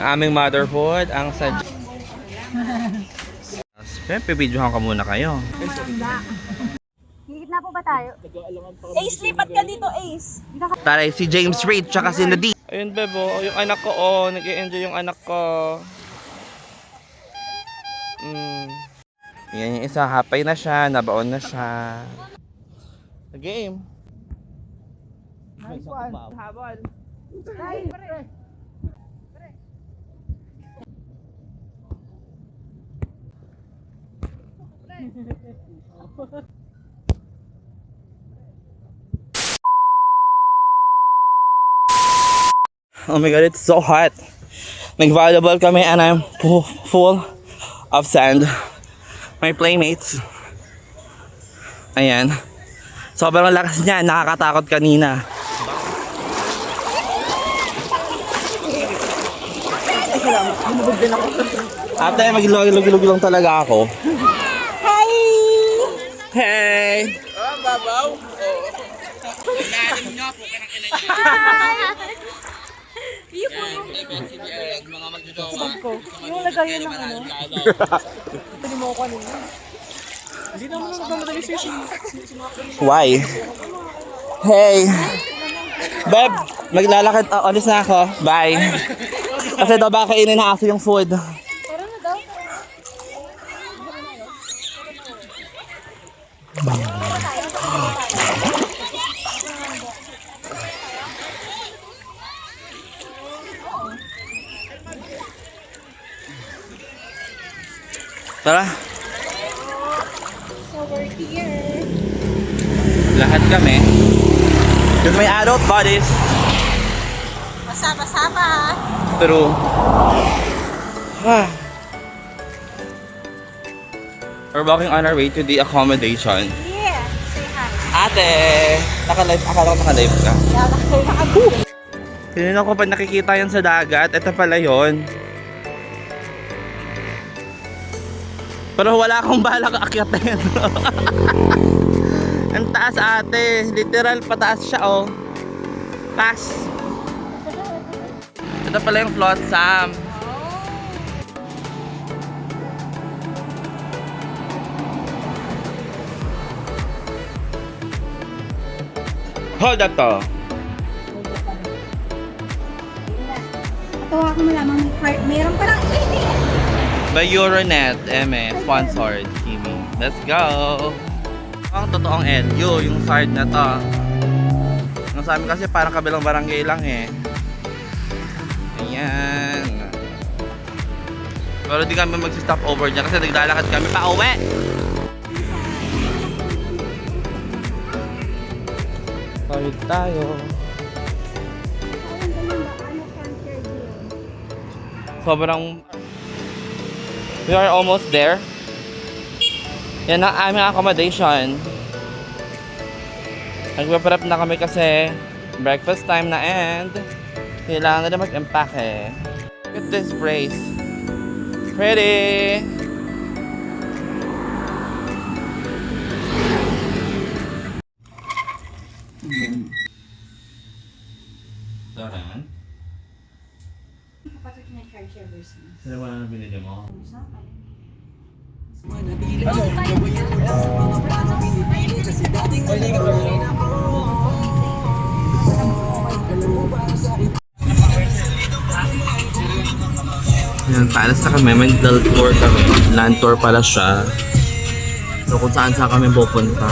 Aming motherhood, ang sadya. Siyempre, videohan ka muna kayo. Higit na po ba tayo? Ace, lipat ka dito, Ace. Taray, si James Reid, tsaka si Nadine. Ayun, bebo, yung anak ko, oh, nag-i-enjoy yung anak ko. Yan yung isa, hapay na siya, nabaon na siya. The game. Nice one. Habol. Ay, pare. Oh my god, it's so hot. Nag-volleyball kami and I'm full of sand. My playmates. Ayan. Sobrang lakas niya, nakakatakot kanina. Ate, mag-ilog lang talaga ako. Hi! Hey! Babaw? Ilalim nyo po ka ng ina nyo. Mga magjojowa. Yung lagay ng ano. Hindi mo ako kanina. Hindi naman nagmamadali sa'yo. Why? Hey! Beb, maglalakad. Alis na ako. Bye. Kasi daw baka kainin na aso yung food. Tara na daw. Tara. So we're here. Lahat kami. Yung may adult bodies. Basa-basa pa. True. We're walking on our way to the accommodation. Yeah. Say hi. Ate! Naka-live. Akala ko naka-live ka. Nakakalive. Tinignan ko pa nakikita yan sa dagat. Ito pala yon. Pero wala akong balak akyatin. Ang taas ate. Literal pataas siya oh. Taas. Ito pala yung flotsam. Hold up to. Tawa ko malamang mayroon pa lang By Euronet, sponsored Kimi. Let's go! Ang totoong LU, yung side na to. Ang sa amin kasi parang kabilang barangay lang eh. Ayan. Pero di kami mag-stop over dyan kasi naglalakad kami pa uwi. Tawid tayo. Sobrang we are almost there. Yan ang aming accommodation. Nagpe-prep na kami kasi breakfast time na and kailangan na mag-empake. Look at this place. Pretty! Daran? Kapatid na charge ever since. Sino ba na binili mo? Yan, paalas na kami. May tour kami. Land tour pala siya. So kung saan kami pupunta.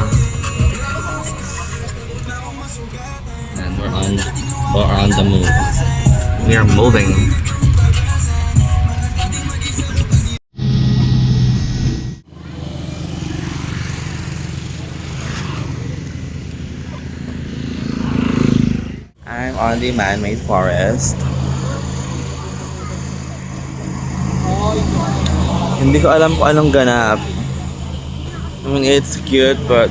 And we're on the move. We are moving. I'm on the man-made forest. Hindi ko alam kung anong ganap. I mean, it's cute but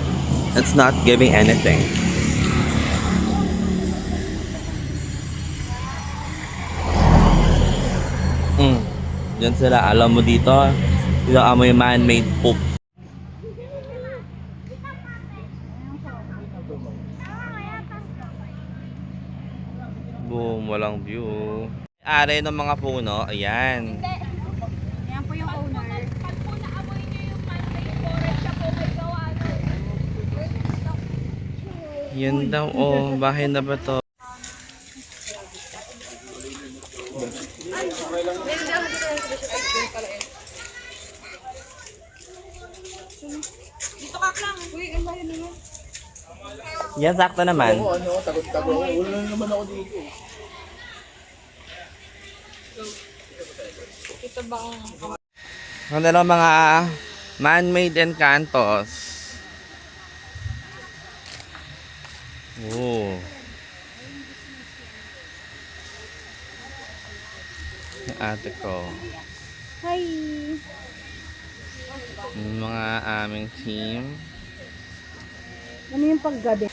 it's not giving anything. Diyan sila, alam mo dito, dito amoy man-made poop. Boom, walang view. Ari ng mga puno, ayan. Yan po yung owner. Pag po naamoy niyo yung man-made forest, siya po may gawa nun. Yun daw, oh, bahay na ba to? Dito ka lang. Uy, ang bayan naman. Yan, sakto naman. Ano, tagot-tagot. Wala na naman ako dito. Ito ba ang... Ang dalawang mga man-made encantos. Oh. Yung ate ko. Hi! Yung mga aming team. Ano yung paggabi?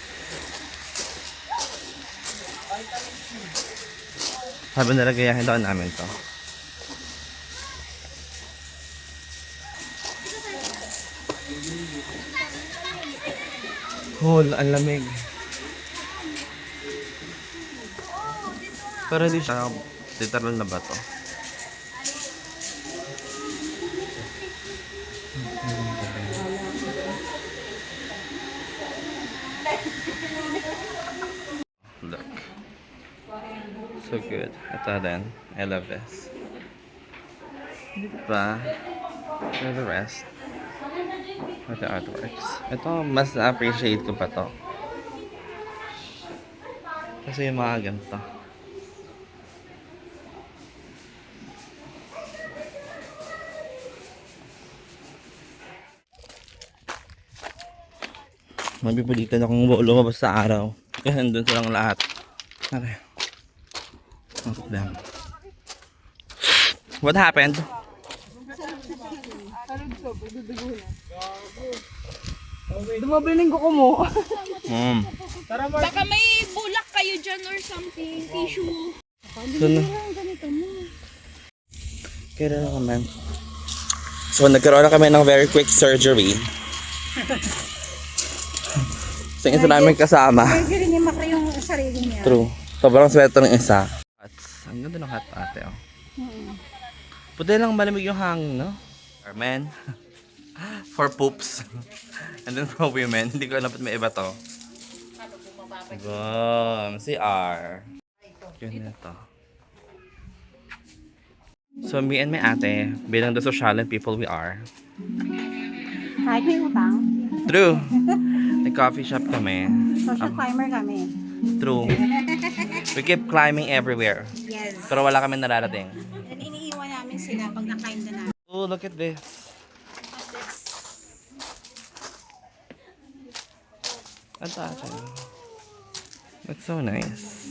Sabi nila gayahin daw namin to. Hol, ang lamig. Pero hindi siya literal na ba to? Look. So good. Ito din. I love this. Diba? For the rest. For the artworks. Ito, mas na-appreciate ko pa to. Kasi yung mga ganito. Mabipulitan akong lumabas sa araw. Kaya nandun silang lahat. Aray. Ang problema. What happened? Dumabiling ko mo. Baka may bulak kayo dyan or something. Tissue. So, kaya na naman. So, nagkaroon na kami ng very quick surgery. So, yung isa namin kasama. Pwede rin niya makri yung sarili niya. True. Sobrang swelter ng isa. At ang ganda ng hat ate, oh. Puti lang malamig yung hangin, no? For men. For poops. And then for women. Hindi ko alam ba't may iba to. Boom. CR. Yun na to. So, me and my ate, bilang the social and people we are. Kahit may utang, True. Nag-coffee shop kami. social climber kami. True. We keep climbing everywhere. Yes. Pero wala kami nararating. And iniiwan namin sila pag na-climb na namin. Oh, look at this. Ang taas. That's so nice.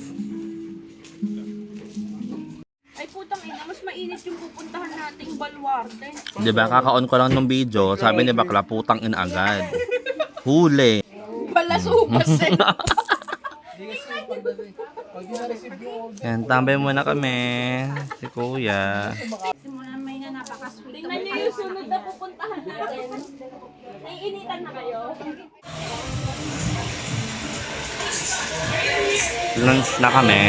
Ay putang ina, mas mainit yung pupuntahan nating Baluarte. Diba, kaka-on ko lang ng video. Sabi ni bakla, putang ina agad. Huli. Balasubas eh. Yan, tambay muna kami. Si kuya. Simulan may na napaka-sweet. Tingnan niyo yung sunod na pupuntahan natin. Naiinitan na kayo. Lunch na kami.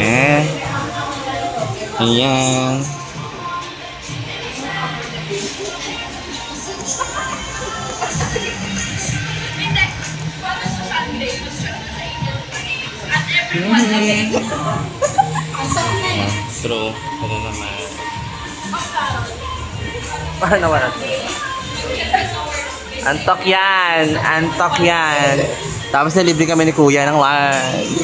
Ayan. True. Ano naman. Paano nawala? Antok yan! Antok yan! Tapos nalibre kami ni kuya ng lunch.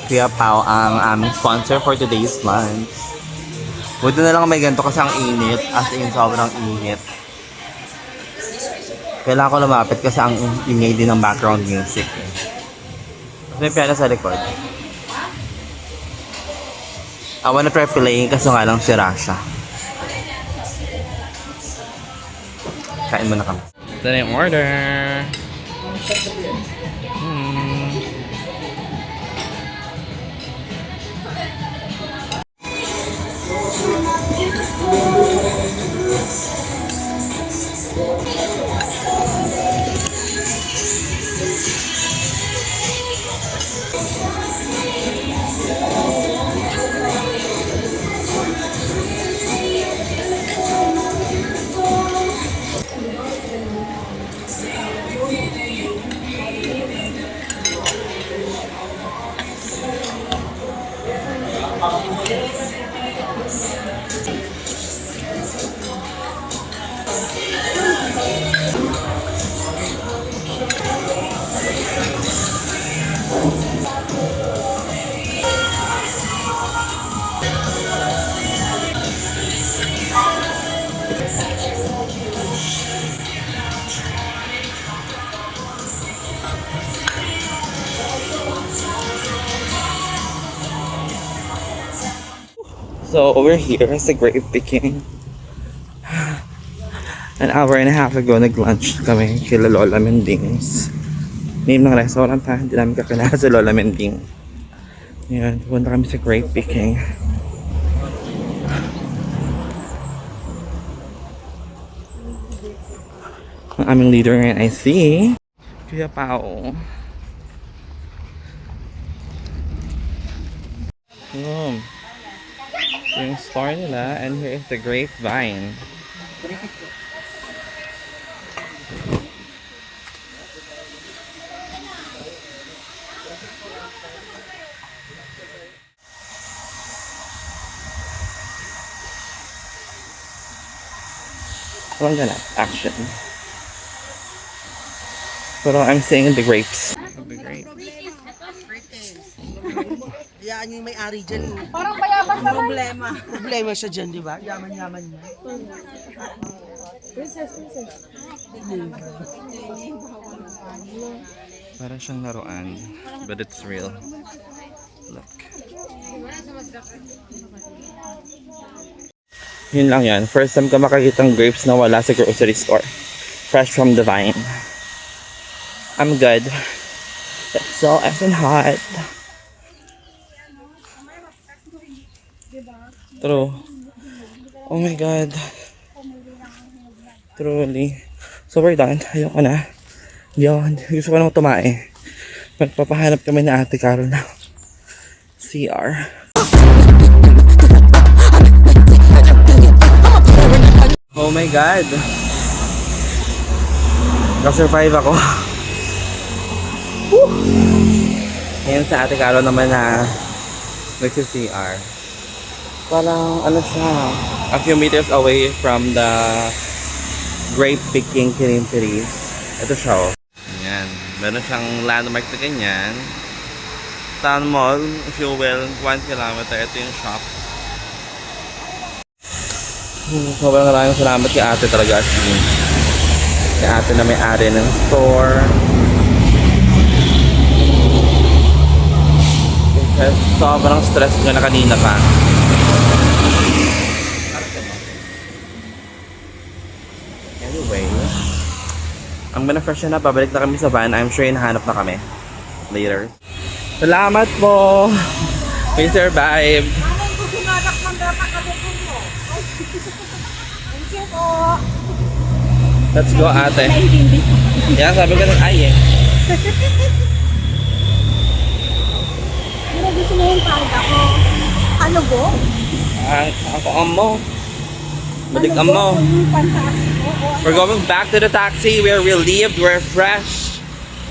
Kuya Pao ang aming sponsor for today's lunch. Buti na lang may ganito kasi ang init. As in, sobrang init. Kailangan ko lumapit kasi ang ingay din ng background music. May piano sa likod. I wanna try playing kaso nga lang si Rasha. Kain muna kami. Ito na yung order. So over here is the grape picking. An hour and a half ago, nag-lunch kami kila Lola Mending's. Name ng restaurant ha, hindi namin kakilala sa Lola Mending. Yan, pupunta kami sa grape picking. Ang aming leader ngayon ay si Kuya Pao. Yung store nila, and here is the grapevine. Walang ganap, action. Pero I'm seeing the grapes. The grapes. Yan yung may-ari dyan. Parang bayabas naman. Problema. Problema siya dyan, di ba? Yaman-yaman niya. Parang siyang laruan, but it's real. Look. Yun lang yan. First time ka makakitang grapes na wala sa grocery store. Fresh from the vine. I'm good. It's so effing hot. True. Oh my god. Truly. So we're done. Ayoko na. Yun. Gusto ko nang tumae. Magpapahanap kami na Ate Carol na CR. Oh my god. Nakasurvive ako. Woo! Ngayon sa Ate Carol naman na nagsi-CR. Parang ano siya, a few meters away from the grape picking Kirimpiris. Ito siya oh. Ayan. Meron siyang landmark na ganyan. Town Mall, if you will, 1 kilometer. Ito yung shop. Sobrang maraming salamat kay ate talaga as in. Kay ate na may-ari ng store. Kasi sobrang stress ko na kanina pa. Anyway, ang freshen up, babalik na kami sa van. I'm sure hinahanap na kami later. Salamat po! We survived! Thank you po. Let's go ate. Yan, sabi ko ng ay eh. Ano gusto mo yung palda ko? Ano po? Ako mo. Balik mo. We're going back to the taxi. We're relieved. We're fresh.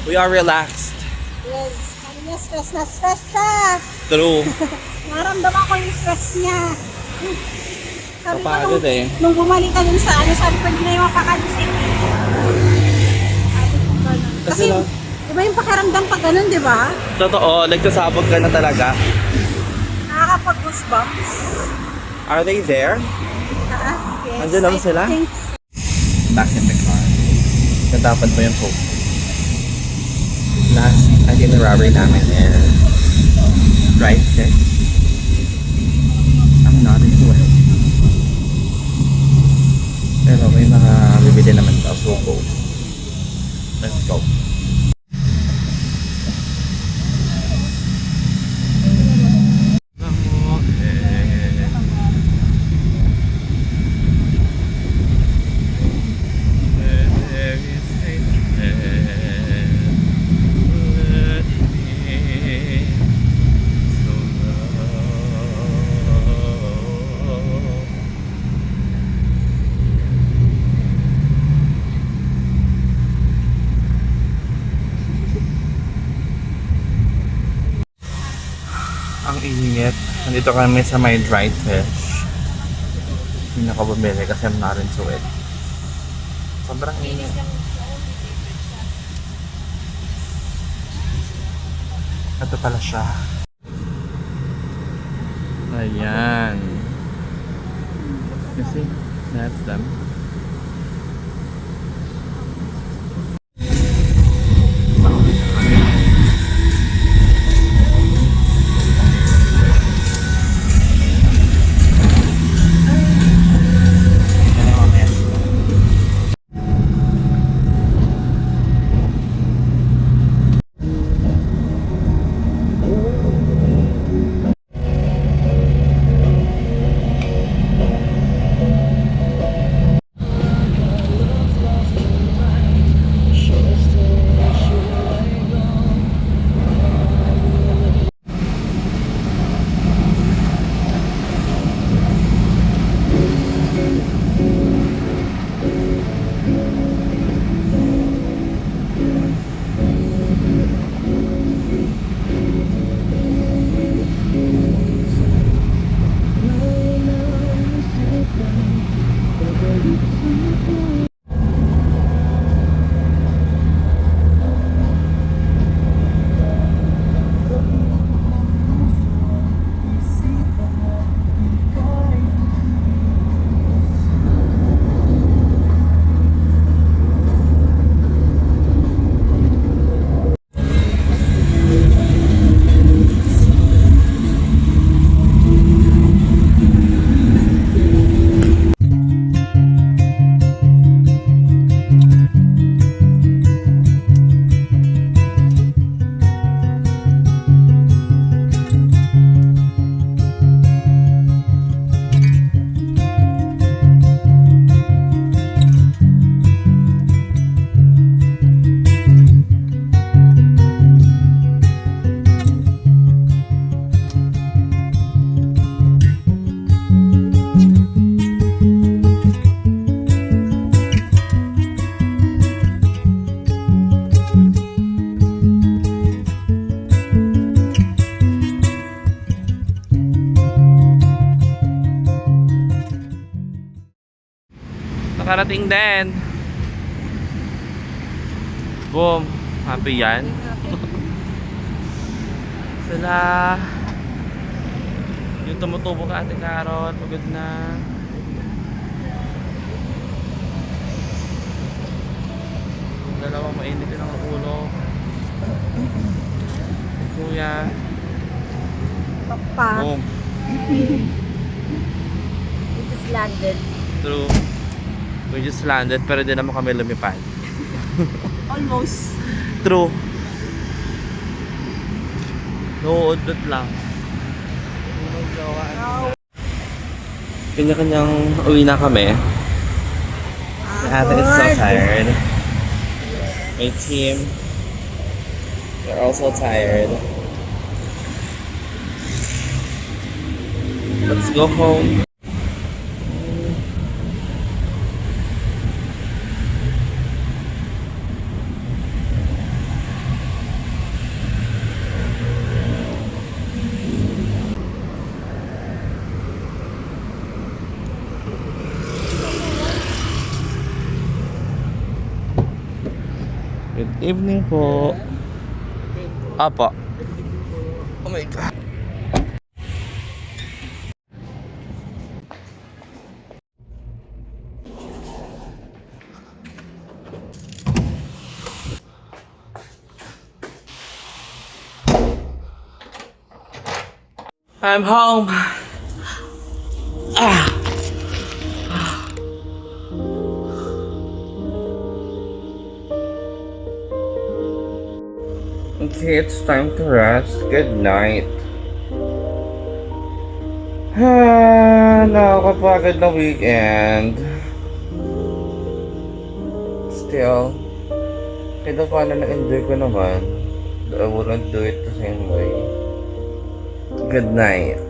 We are relaxed. Yes. Kanina stress na stress siya. True. Naramdaman ko yung stress niya. Sabi ko Papagod eh. nung bumalik ka dun sa ano, sabi ko hindi na yung mapakalisip. Sabi ko gano'n. Kasi, Kasi iba yung pakiramdam pag gano'n, di ba? Totoo, nagsasabog ka na talaga. Nakakapag-goosebumps. Are they there? Yes. Andun naman sila? I think Back in the car. Natapan mo yung coke. Last itinerary namin is drive check. I'm not into it. Pero may mga bibili naman daw. So go. Let's go. Ang init. Nandito kami sa may dried fish. Hindi na ako bumili kasi I'm not into it. Sobrang init. Ito pala siya. Ayan. You see? That's them. nakarating din. Boom. Happy yan. Sila. Yung tumutubo ka Ate Carol. Pagod na. Dalawang mainit din ang ulo. Kuya. Papa. Boom. We just landed. True. We just landed pero di naman kami lumipad. Almost. True. Noodot lang. Kanya-kanyang uwi na kami. Si ate is so tired. My team, they're also tired. Let's go home. Good evening po. Apa. Oh my God. I'm home. Ah. Okay, it's time to rest. Good night. Nakakapagod na weekend. Still, kahit paano na-enjoy ko naman. I wouldn't do it the same way. Good night.